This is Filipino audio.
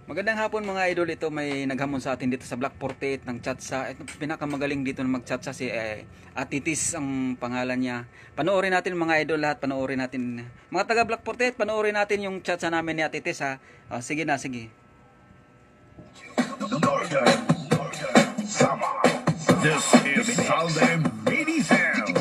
Magandang hapon mga idol. Ito may naghamon sa atin dito sa Block 48 ng Chatsa. Ito pinakamagaling dito na mag-chatsa si Atitis ang pangalan niya. Panoorin natin mga idol lahat, panoorin natin. Mga taga Block 48, panoorin natin yung chatsa namin ni Atitis ha. Sige na, sige. This is Salde Medicel.